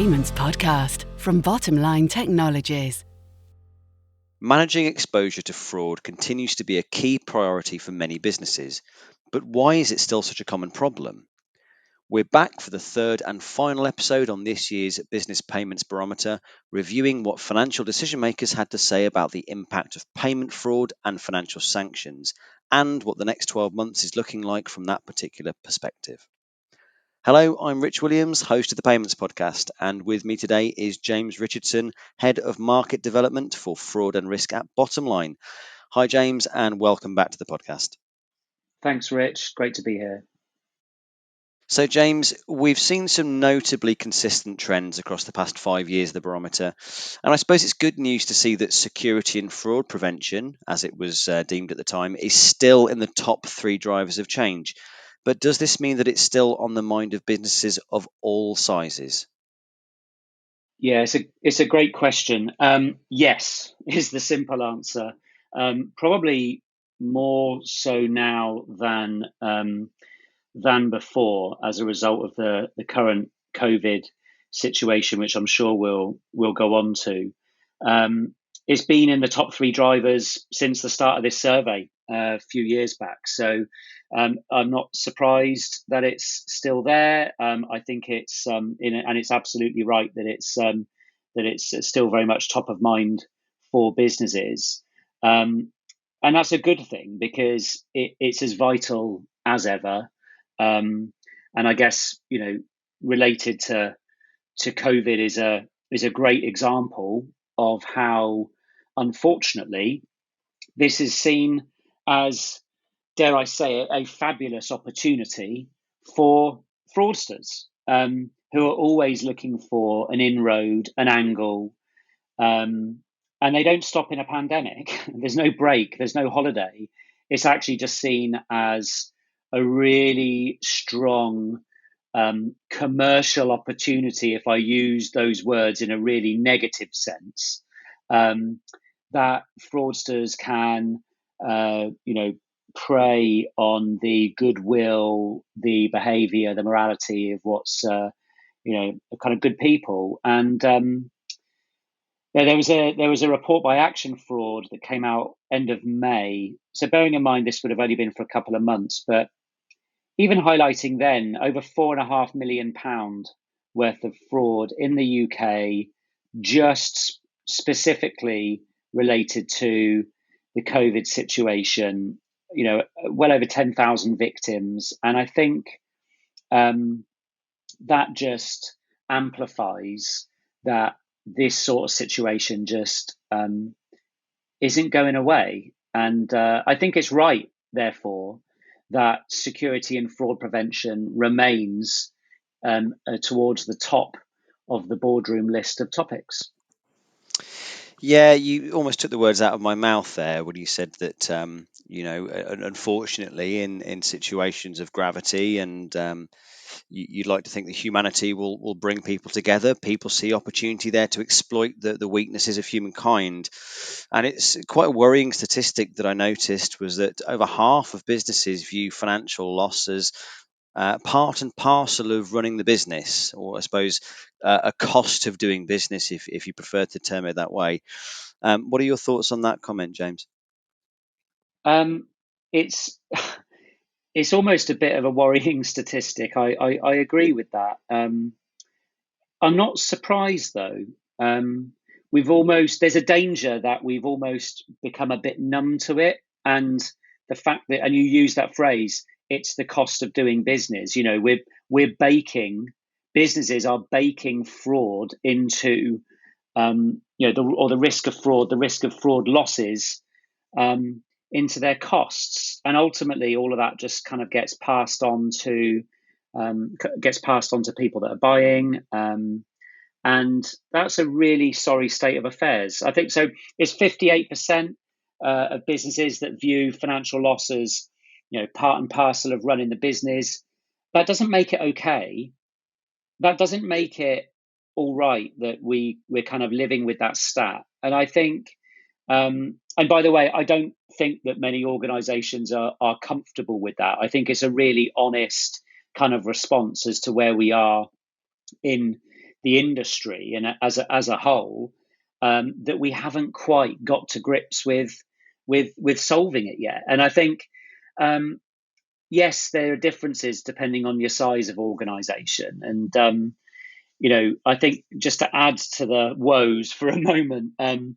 Payments podcast from Bottomline Technologies. Managing exposure to fraud continues to be a key priority for many businesses, but why is it still such a common problem? We're back for the third and final episode on this year's Business Payments Barometer, reviewing what financial decision makers had to say about the impact of payment fraud and financial sanctions, and what the next 12 months is looking like from that particular perspective. Hello, I'm Rich Williams, host of the Payments Podcast, and with me today is James Richardson, Head of Market Development for Fraud and Risk at Bottomline. Hi, James, and welcome back to the podcast. Thanks, Rich. Great to be here. So, James, we've seen some notably consistent trends across the past 5 years of the barometer, and I suppose it's good news to see that security and fraud prevention, as it was deemed at the time, is still in the top 3 drivers of change. But does this mean that it's still on the mind of businesses of all sizes? Yeah, it's a great question. Yes, is the simple answer. Probably more so now than before as a result of the current COVID situation, which I'm sure we'll go on to. It's been in the top 3 drivers since the start of this survey a few years back. So I'm not surprised that it's still there. I think it's and it's absolutely right that it's still very much top of mind for businesses, and that's a good thing because it's as vital as ever. And I guess related to COVID is a great example of how, unfortunately, this is seen as, dare I say it, a fabulous opportunity for fraudsters who are always looking for an inroad, an angle, and they don't stop in a pandemic. There's no break, there's no holiday. It's actually just seen as a really strong commercial opportunity, if I use those words in a really negative sense, that fraudsters can, prey on the goodwill, the behaviour, the morality of what's, kind of good people. And there was a report by Action Fraud that came out end of May. So bearing in mind this would have only been for a couple of months, but even highlighting then over £4.5 million worth of fraud in the UK, just specifically related to the COVID situation, well over 10,000 victims. And I think that just amplifies that this sort of situation just isn't going away. And I think it's right, therefore, that security and fraud prevention remains towards the top of the boardroom list of topics. Yeah, you almost took the words out of my mouth there when you said that, unfortunately, in situations of gravity, and you'd like to think that humanity will bring people together. People see opportunity there to exploit the weaknesses of humankind. And it's quite a worrying statistic that I noticed was that over half of businesses view financial loss as part and parcel of running the business, or I suppose a cost of doing business, if you prefer to term it that way. What are your thoughts on that comment, James? It's it's almost a bit of a worrying statistic. I agree with that. I'm not surprised though. There's a danger that we've almost become a bit numb to it, and the fact that, and you use that phrase, it's the cost of doing business. Businesses are baking fraud into, the risk of fraud losses into their costs, and ultimately all of that just kind of gets passed on to people that are buying, and that's a really sorry state of affairs. I think so. It's 58% of businesses that view financial losses, part and parcel of running the business. That doesn't make it okay. That doesn't make it all right that we're kind of living with that stat. And I think, and by the way, I don't think that many organizations are comfortable with that. I think it's a really honest kind of response as to where we are in the industry and as a whole, that we haven't quite got to grips with solving it yet. And I think, yes, there are differences depending on your size of organisation. And I think, just to add to the woes for a moment, 47%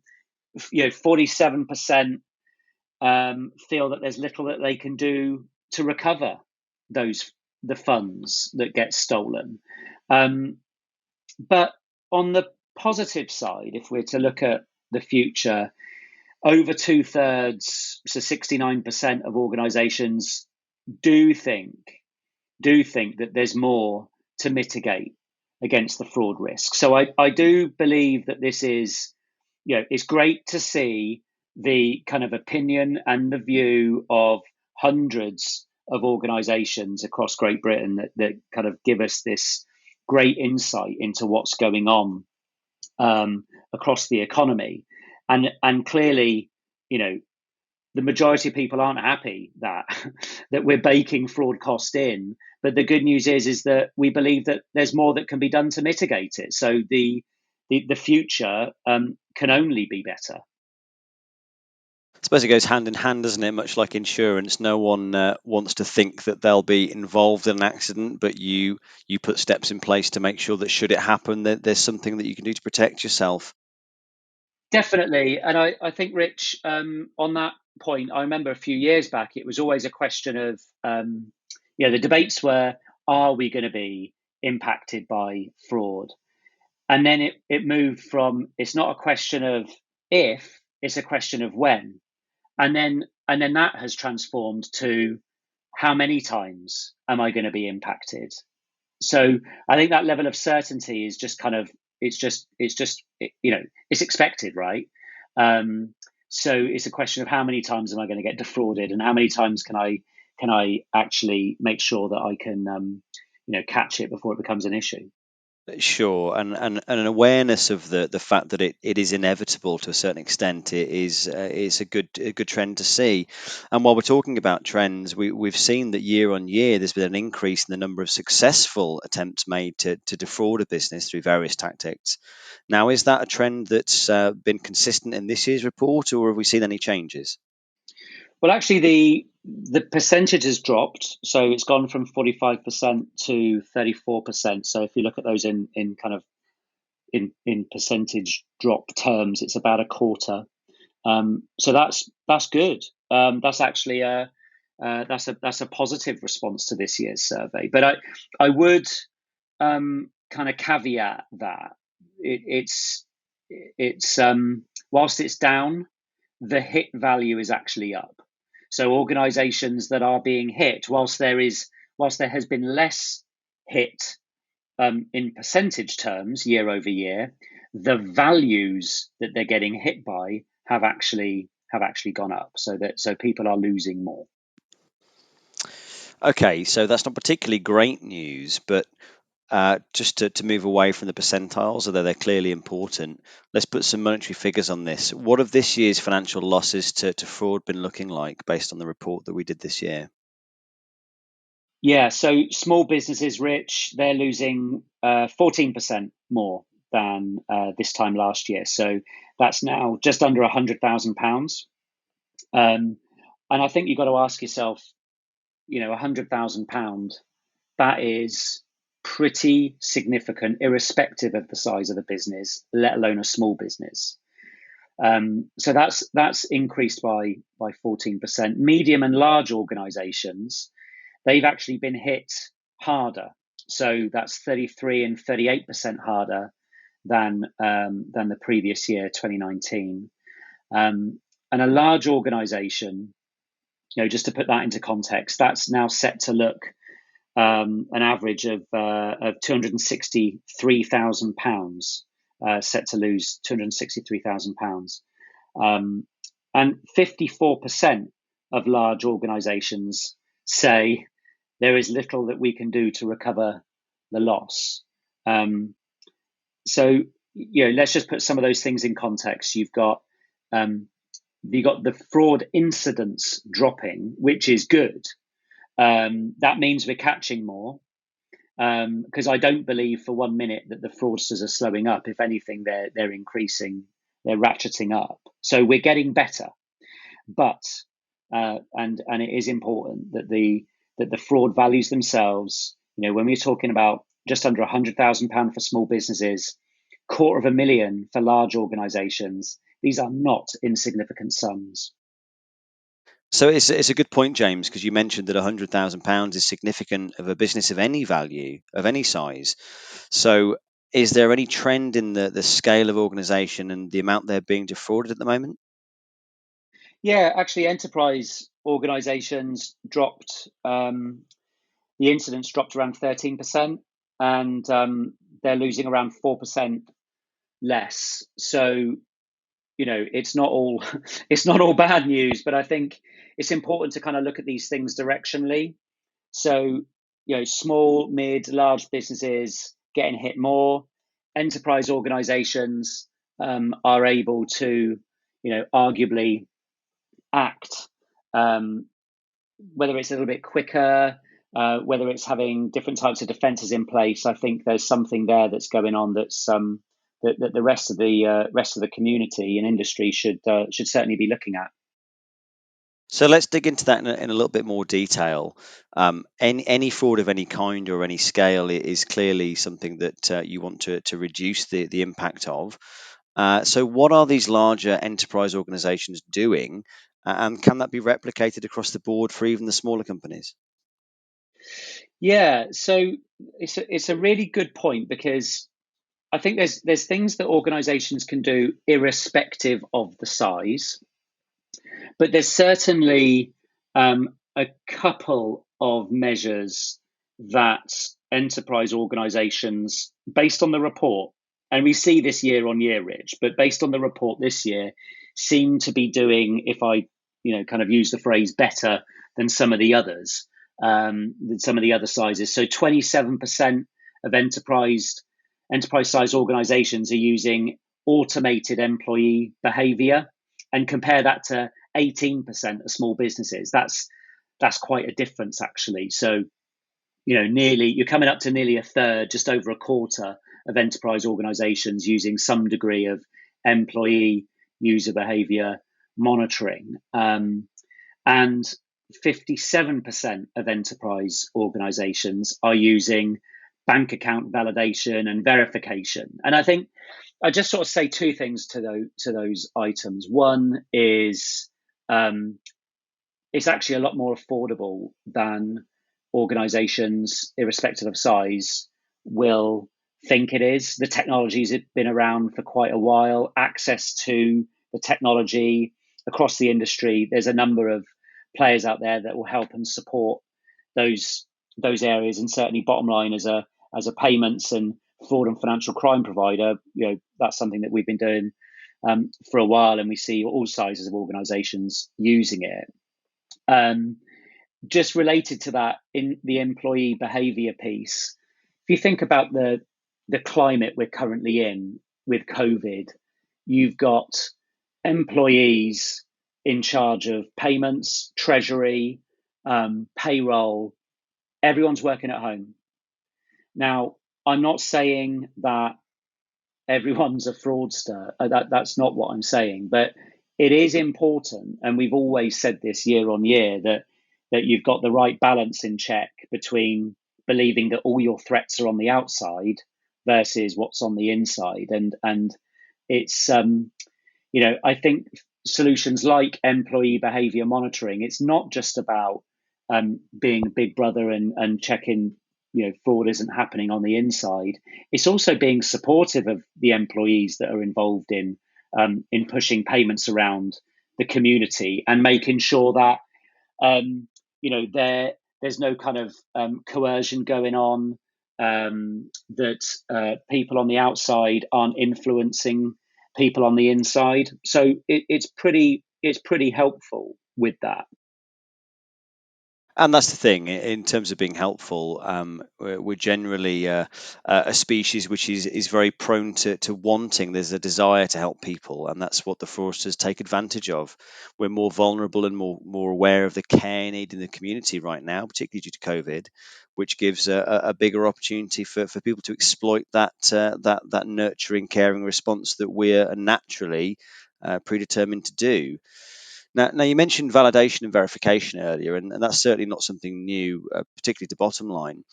feel that there's little that they can do to recover the funds that get stolen. But on the positive side, if we're to look at the future, over 2/3, so 69% of organisations do think that there's more to mitigate against the fraud risk. So I do believe that this is, it's great to see the kind of opinion and the view of hundreds of organisations across Great Britain that kind of give us this great insight into what's going on across the economy. And clearly, the majority of people aren't happy that we're baking fraud cost in. But the good news is that we believe that there's more that can be done to mitigate it. So the future can only be better. I suppose it goes hand in hand, doesn't it? Much like insurance, no one wants to think that they'll be involved in an accident, but you put steps in place to make sure that should it happen, that there's something that you can do to protect yourself. Definitely. And I think, Rich, on that point, I remember a few years back, it was always a question of, the debates were, are we going to be impacted by fraud? And then it moved from, it's not a question of if, it's a question of when. And then that has transformed to, how many times am I going to be impacted? So I think that level of certainty is just kind of, it's expected, right? So it's a question of, how many times am I going to get defrauded, and how many times can I actually make sure that I can catch it before it becomes an issue. Sure, and an awareness of the fact that it is inevitable to a certain extent, it is a good trend to see. And while we're talking about trends, we've seen that year on year there's been an increase in the number of successful attempts made to defraud a business through various tactics. Now, is that a trend that's been consistent in this year's report, or have we seen any changes? Well, actually, the percentage has dropped, so it's gone from 45% to 34%. So if you look at those in kind of in percentage drop terms, it's about a quarter. So that's good. That's actually that's a positive response to this year's survey. But I would kind of caveat that it's whilst it's down, the hit value is actually up. So organisations that are being hit, whilst there has been less hit in percentage terms year over year, the values that they're getting hit by have actually gone up. So people are losing more. Okay, so that's not particularly great news, but just to move away from the percentiles, although they're clearly important, let's put some monetary figures on this. What have this year's financial losses to fraud been looking like based on the report that we did this year? Yeah, so small businesses, Rich, they're losing 14% more than this time last year. So that's now just under £100,000. And I think you've got to ask yourself, £100,000, that is pretty significant, irrespective of the size of the business, let alone a small business. So that's increased by 14%. Medium and large organisations, they've actually been hit harder. So that's 33 and 38% harder than the previous year, 2019. And a large organisation, just to put that into context, that's now set to look an average of £263,000, set to lose £263,000. And 54% of large organisations say there is little that we can do to recover the loss. So let's just put some of those things in context. You've got the fraud incidents dropping, which is good. That means we're catching more. because I don't believe for 1 minute that the fraudsters are slowing up. If anything, they're increasing, they're ratcheting up. So we're getting better, but and it is important that the fraud values themselves. When we're talking about just under £100,000 for small businesses, £250,000 for large organisations, these are not insignificant sums. So it's a good point, James, because you mentioned that £100,000 is significant of a business of any value, of any size. So is there any trend in the scale of organisation and the amount they're being defrauded at the moment? Yeah, actually, enterprise organisations dropped. The incidence dropped around 13%, and they're losing around 4% less. So it's not all it's not all bad news, but I think it's important to kind of look at these things directionally. So small, mid, large businesses getting hit more. Enterprise organizations are able to arguably act, whether it's a little bit quicker, whether it's having different types of defenses in place. I think there's something there that's going on that's that the rest of the community and industry should certainly be looking at. So let's dig into that in a little bit more detail. Any fraud of any kind or any scale is clearly something that you want to reduce the impact of. So what are these larger enterprise organizations doing? And can that be replicated across the board for even the smaller companies? Yeah, so it's a really good point, because I think there's things that organizations can do irrespective of the size, but there's certainly a couple of measures that enterprise organizations, based on the report, and we see this year on year, Rich, but based on the report this year, seem to be doing, if I kind of use the phrase, better than some of the others, than some of the other sizes. So 27% of enterprise size organizations are using automated employee behavior, and compare that to 18% of small businesses. That's quite a difference, actually. So you're coming up to nearly a third, just over a quarter of enterprise organizations using some degree of employee user behavior monitoring, and 57% of enterprise organizations are using bank account validation and verification. And I think I just sort of say two things to those items. One is it's actually a lot more affordable than organizations, irrespective of size, will think it is. The technology's been around for quite a while. Access to the technology across the industry, there's a number of players out there that will help and support those areas. And certainly, bottom line, as a payments and fraud and financial crime provider, that's something that we've been doing for a while, and we see all sizes of organizations using it. Just related to that, in the employee behavior piece, if you think about the climate we're currently in with COVID, you've got employees in charge of payments, treasury, payroll. Everyone's working at home. Now, I'm not saying that everyone's a fraudster. That's not what I'm saying. But it is important, and we've always said this year on year, that you've got the right balance in check between believing that all your threats are on the outside versus what's on the inside. And it's I think solutions like employee behavior monitoring, it's not just about being big brother and checking fraud isn't happening on the inside. It's also being supportive of the employees that are involved in pushing payments around the community, and making sure that there's no kind of coercion going on, that people on the outside aren't influencing people on the inside. So it's pretty helpful with that. And that's the thing in terms of being helpful. We're generally a species which is very prone to wanting. There's a desire to help people, and that's what the fraudsters take advantage of. We're more vulnerable and more aware of the care need in the community right now, particularly due to COVID, which gives a bigger opportunity for people to exploit that nurturing, caring response that we're naturally predetermined to do. Now, you mentioned validation and verification earlier, and that's certainly not something new, particularly to bottom line.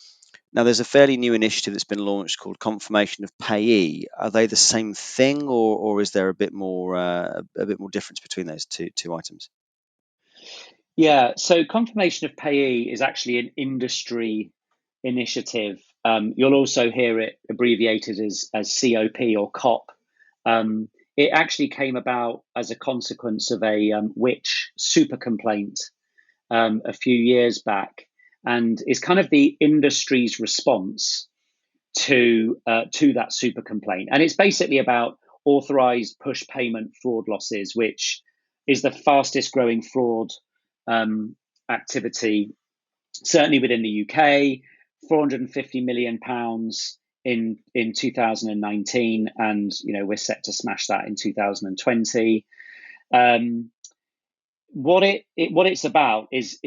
Now, there's a fairly new initiative that's been launched called confirmation of payee. Are they the same thing, or is there a bit more difference between those two items? Yeah, so confirmation of payee is actually an industry initiative. You'll also hear it abbreviated as COP or COP. It actually came about as a consequence of a witch super complaint a few years back, and is kind of the industry's response to that super complaint. And it's basically about authorized push payment fraud losses, which is the fastest growing fraud activity, certainly within the UK. £450 million in 2019, and we're set to smash that in 2020. What it's about is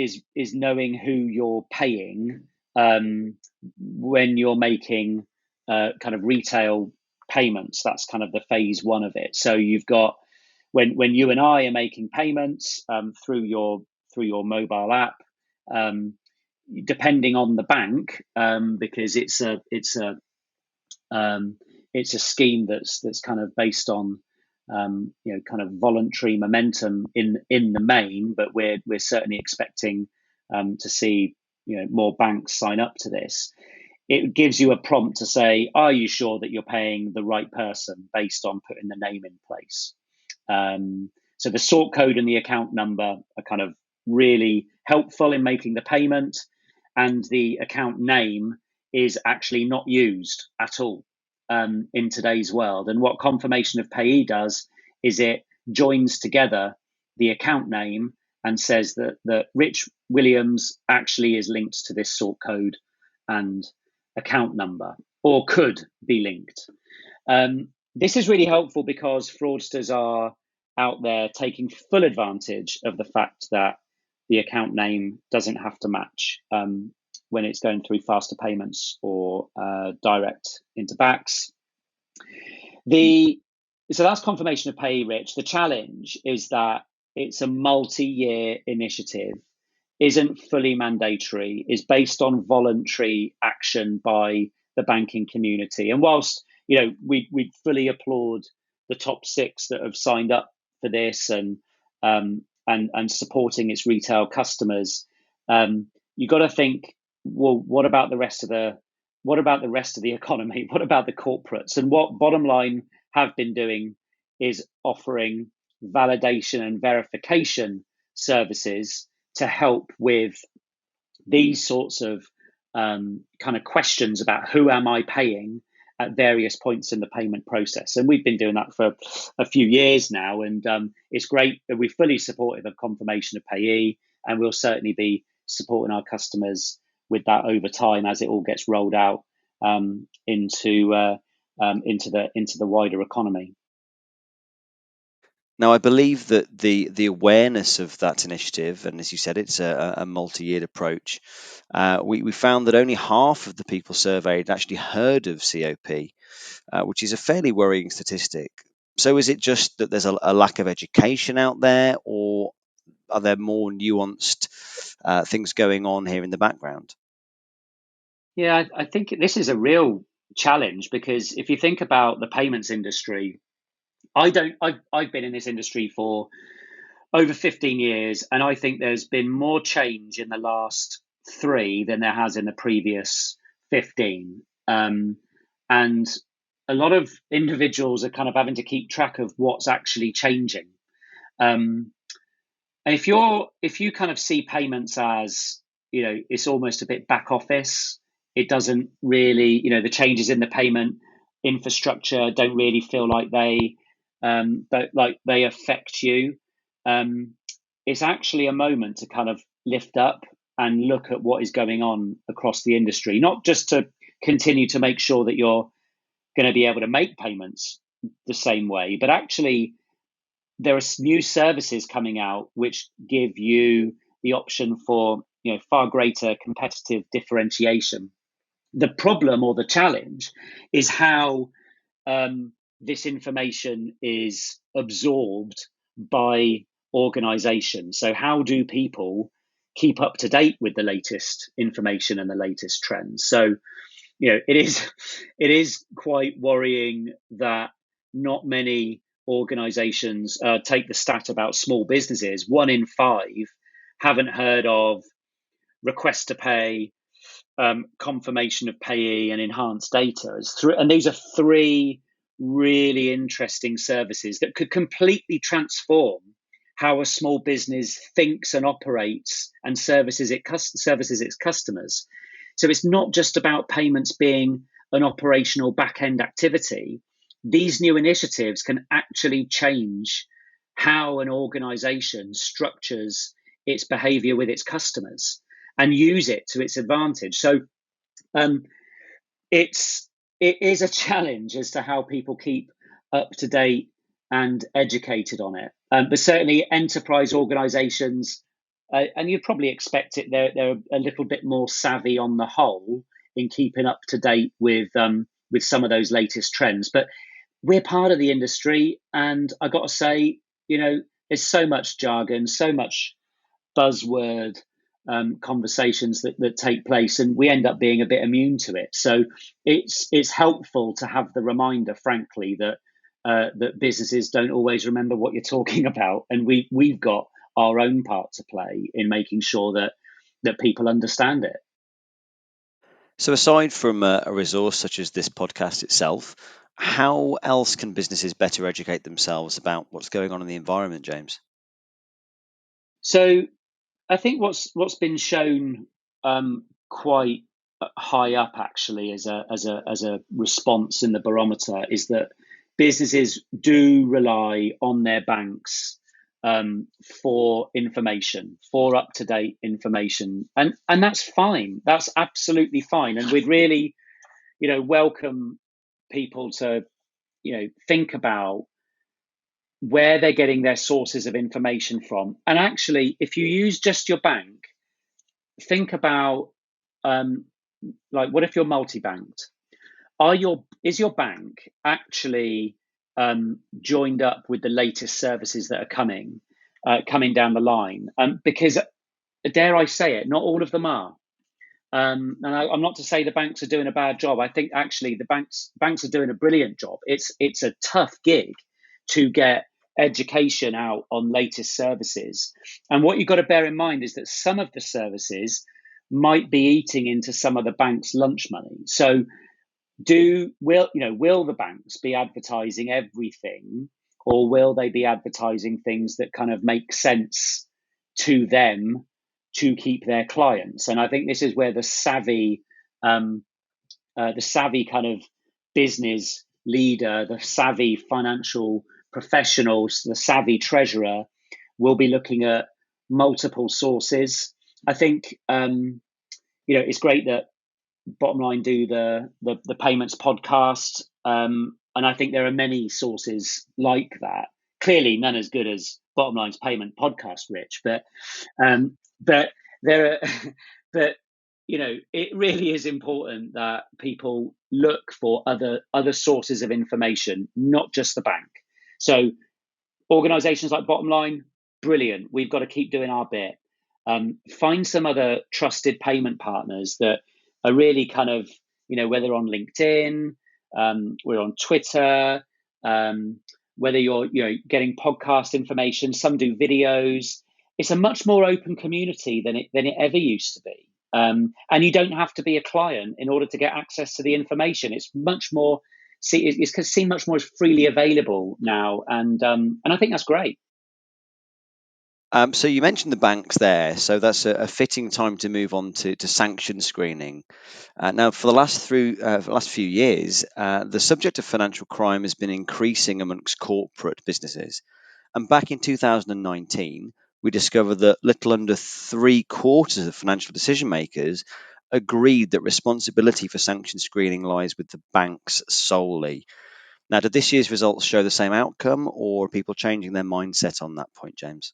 knowing who you're paying when you're making kind of retail payments. That's kind of the phase one of it. So you've got when you and I are making payments through your mobile app, depending on the bank, because it's a scheme that's kind of based on kind of voluntary momentum in the main, but we're certainly expecting to see more banks sign up to this. It gives you a prompt to say, are you sure that you're paying the right person, based on putting the name in place. So the sort code and the account number are kind of really helpful in making the payment, and the account name is actually not used at all in today's world. And what confirmation of payee does is it joins together the account name and says that Rich Williams actually is linked to this sort code and account number, or could be linked. This is really helpful because fraudsters are out there taking full advantage of the fact that the account name doesn't have to match when it's going through faster payments or direct into backs. So that's confirmation of payee, Rich. The challenge is that it's a multi-year initiative, isn't fully mandatory, is based on voluntary action by the banking community. And whilst we fully applaud the top 6 that have signed up for this and supporting its retail customers, you got to think, well, what about the rest of the economy? What about the corporates? And what Bottom Line have been doing is offering validation and verification services to help with these sorts of kind of questions about who am I paying at various points in the payment process. And we've been doing that for a few years now, and it's great that we're fully supportive of confirmation of payee, and we'll certainly be supporting our customers with that over time as it all gets rolled out into the wider economy. Now, I believe that the awareness of that initiative, and as you said, it's a multi-year approach. We found that only half of the people surveyed actually heard of COP, which is a fairly worrying statistic. So, is it just that there's a lack of education out there, or are there more nuanced things going on here in the background? Yeah, I think this is a real challenge, because if you think about the payments industry, I've been in this industry for over 15 years, and I think there's been more change in the last 3 than there has in the previous 15. And a lot of individuals are kind of having to keep track of what's actually changing. And if you kind of see payments as, it's almost a bit back office, it doesn't really, the changes in the payment infrastructure don't really feel like they affect you. It's actually a moment to kind of lift up and look at what is going on across the industry, not just to continue to make sure that you're going to be able to make payments the same way, but actually there are new services coming out which give you the option for far greater competitive differentiation. The problem or the challenge is how this information is absorbed by organizations. So how do people keep up to date with the latest information and the latest trends? So it is quite worrying that not many organizations take the stat about small businesses. 1 in 5 haven't heard of request to pay, confirmation of payee, and enhanced data. And these are 3 really interesting services that could completely transform how a small business thinks and operates and services its customers. So it's not just about payments being an operational back-end activity. These new initiatives can actually change how an organization structures its behavior with its customers and use it to its advantage. So it is a challenge as to how people keep up to date and educated on it. But certainly enterprise organizations, and you'd probably expect it, they're a little bit more savvy on the whole in keeping up to date with some of those latest trends. But we're part of the industry, and I got to say, there's so much jargon, so much buzzword conversations that take place, and we end up being a bit immune to it. So it's helpful to have the reminder, frankly, that that businesses don't always remember what you're talking about, and we've got our own part to play in making sure that people understand it. So aside from a resource such as this podcast itself, how else can businesses better educate themselves about what's going on in the environment, James? So I think what's been shown quite high up actually as a response in the barometer is that businesses do rely on their banks for information, for up-to-date information, and that's fine. That's absolutely fine, and we'd really, welcome people to, think about where they're getting their sources of information from. And actually, if you use just your bank, think about what if you're multi-banked? Is your bank actually joined up with the latest services that are coming down the line? Because dare I say it, not all of them are. And I'm not to say the banks are doing a bad job. I think actually the banks are doing a brilliant job. It's a tough gig to get education out on latest services. And what you've got to bear in mind is that some of the services might be eating into some of the bank's lunch money. So will the banks be advertising everything, or will they be advertising things that kind of make sense to them to keep their clients? And I think this is where the savvy kind of business leader, the savvy financial professionals, the savvy treasurer will be looking at multiple sources. I think it's great that Bottom Line do the payments podcast, and I think there are many sources like that. Clearly, none as good as Bottom Line's payment podcast, Rich. But there are, but it really is important that people look for other sources of information, not just the bank. So organizations like Bottom Line, brilliant. We've got to keep doing our bit. Find some other trusted payment partners that are really kind of, whether on LinkedIn, we're on Twitter, whether you're getting podcast information, some do videos. It's a much more open community than it ever used to be. And you don't have to be a client in order to get access to the information. It's much more, it's seen much more freely available now, and I think that's great. So you mentioned the banks there, so that's a fitting time to move on to sanction screening. Now, for the last few years, the subject of financial crime has been increasing amongst corporate businesses. And back in 2019, we discovered that little under 3/4 of financial decision makers agreed that responsibility for sanction screening lies with the banks solely. Now, did this year's results show the same outcome, or are people changing their mindset on that point, James?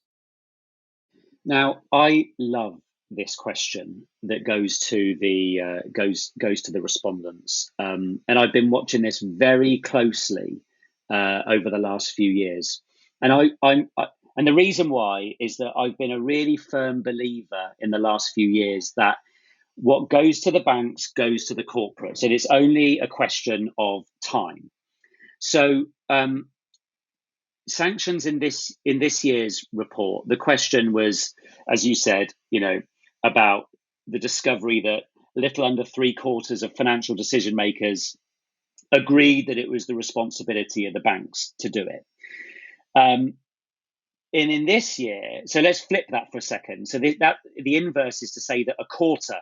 Now, I love this question that goes to the respondents, and I've been watching this very closely over the last few years. And and the reason why is that I've been a really firm believer in the last few years that what goes to the banks goes to the corporates, and it's only a question of time. So sanctions in this year's report, the question was, as you said, about the discovery that little under 3/4 of financial decision makers agreed that it was the responsibility of the banks to do it. And in this year, so let's flip that for a second. So the inverse is to say that a quarter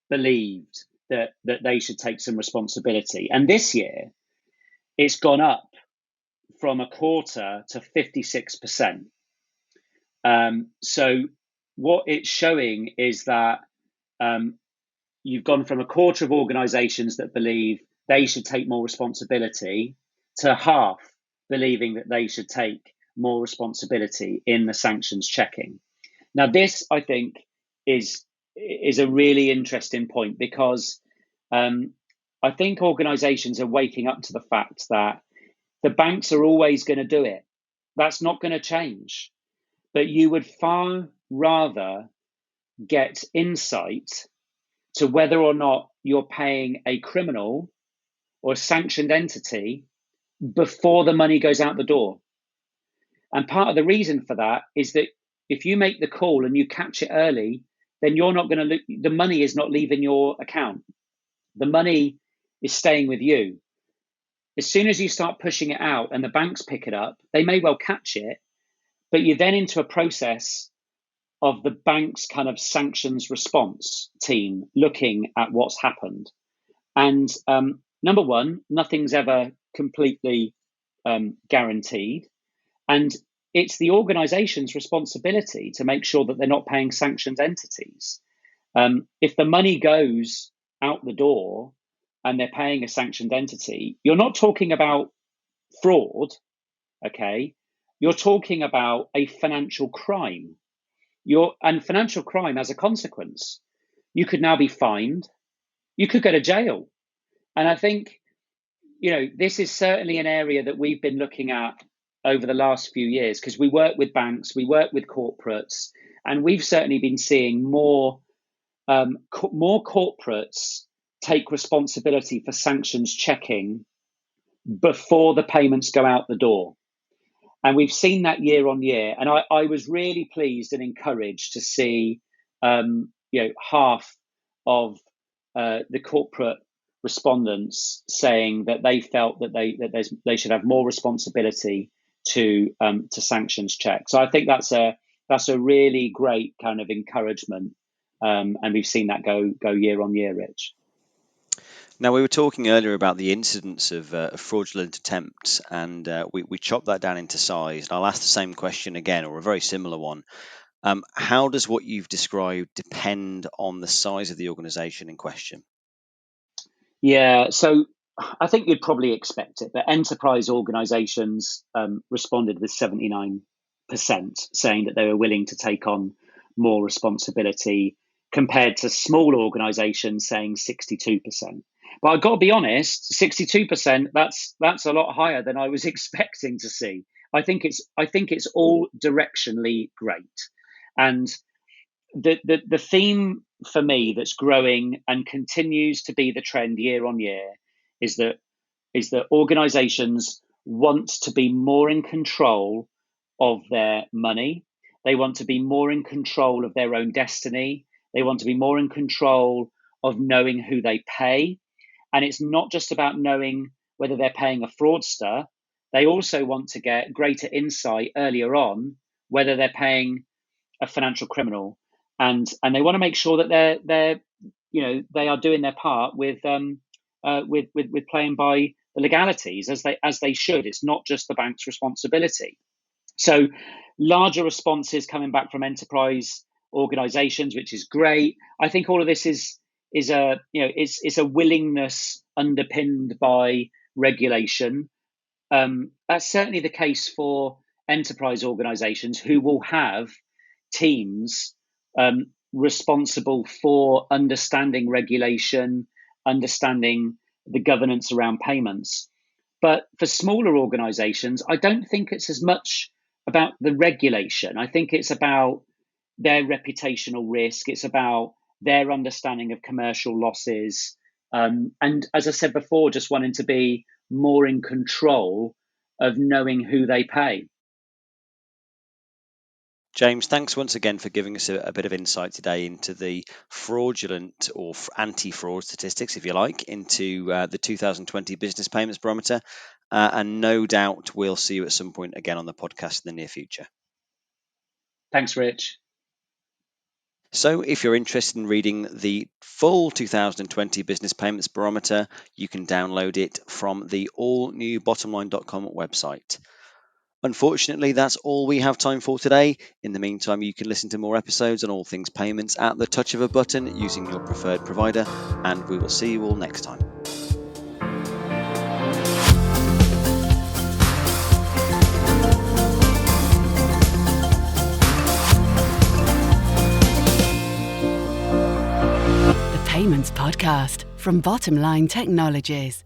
believed that they should take some responsibility. And this year, it's gone up from a quarter to 56%. So what it's showing is that you've gone from a quarter of organizations that believe they should take more responsibility to half believing that they should take more responsibility in the sanctions checking. Now, this, I think, is a really interesting point, because I think organizations are waking up to the fact that the banks are always going to do it. That's not going to change. But you would far rather get insight to whether or not you're paying a criminal or a sanctioned entity before the money goes out the door. And part of the reason for that is that if you make the call and you catch it early, then you're not going to the money is not leaving your account. The money is staying with you. As soon as you start pushing it out and the banks pick it up, they may well catch it, but you're then into a process of the bank's kind of sanctions response team looking at what's happened. And number one, nothing's ever completely guaranteed. And it's the organization's responsibility to make sure that they're not paying sanctioned entities. If the money goes out the door and they're paying a sanctioned entity, you're not talking about fraud, okay? You're talking about a financial crime. And financial crime as a consequence. You could now be fined. You could go to jail. And I think, this is certainly an area that we've been looking at over the last few years, because we work with banks, we work with corporates, and we've certainly been seeing more corporates take responsibility for sanctions checking before the payments go out the door. And we've seen that year on year. And I was really pleased and encouraged to see, half of the corporate respondents saying that they felt that they should have more responsibility to sanctions check. So I think that's a really great kind of encouragement, and we've seen that go year on year, Rich. Now, we were talking earlier about the incidence of fraudulent attempts, and we chopped that down into size. And I'll ask the same question again, or a very similar one. How does what you've described depend on the size of the organization in question? Yeah, so I think you'd probably expect it, but enterprise organizations responded with 79%, saying that they were willing to take on more responsibility, compared to small organizations saying 62%. But I've got to be honest, 62%, that's a lot higher than I was expecting to see. I think it's all directionally great. And the theme for me that's growing and continues to be the trend year on year is that organizations want to be more in control of their money. They want to be more in control of their own destiny. They want to be more in control of knowing who they pay. And it's not just about knowing whether they're paying a fraudster. They also want to get greater insight earlier on whether they're paying a financial criminal, and they want to make sure that they are doing their part with playing by the legalities as they should. It's not just the bank's responsibility. So larger responses coming back from enterprise organizations, which is great. I think all of this is a it's a willingness underpinned by regulation. That's certainly the case for enterprise organizations who will have teams responsible for understanding regulation, understanding the governance around payments. But for smaller organizations, I don't think it's as much about the regulation. I think it's about their reputational risk. It's about their understanding of commercial losses. And as I said before, just wanting to be more in control of knowing who they pay. James, thanks once again for giving us a bit of insight today into the fraudulent or anti-fraud statistics, if you like, into the 2020 Business Payments Barometer. And no doubt we'll see you at some point again on the podcast in the near future. Thanks, Rich. So if you're interested in reading the full 2020 Business Payments Barometer, you can download it from the allnewbottomline.com website. Unfortunately, that's all we have time for today. In the meantime, you can listen to more episodes on all things payments at the touch of a button using your preferred provider, and we will see you all next time. The Payments Podcast from Bottomline Technologies.